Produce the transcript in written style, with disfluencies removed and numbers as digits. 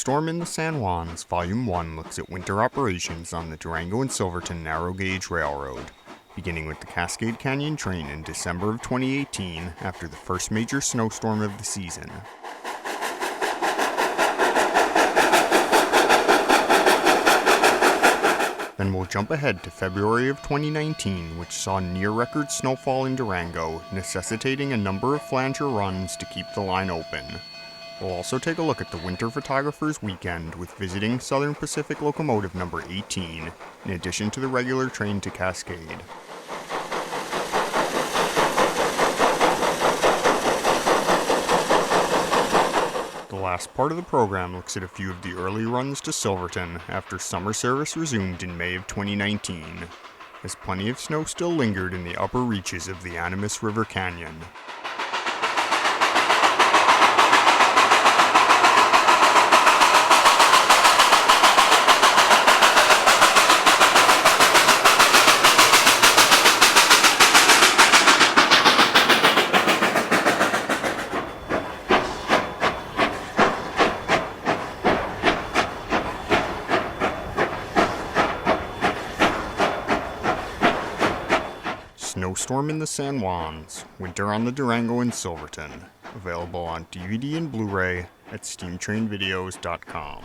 Snowstorm in the San Juans, Volume 1 looks at winter operations on the Durango and Silverton Narrow Gauge Railroad, beginning with the Cascade Canyon Train in December of 2018 after the first major snowstorm of the season. Then we'll jump ahead to February of 2019, which saw near-record snowfall in Durango, necessitating a number of flanger runs to keep the line open. We'll also take a look at the Winter Photographer's Weekend with visiting Southern Pacific Locomotive number 18, in addition to the regular train to Cascade. The last part of the program looks at a few of the early runs to Silverton after summer service resumed in May of 2019, as plenty of snow still lingered in the upper reaches of the Animas River Canyon. Snowstorm in the San Juans, Winter on the Durango and Silverton, available on DVD and Blu-ray at SteamTrainVideos.com.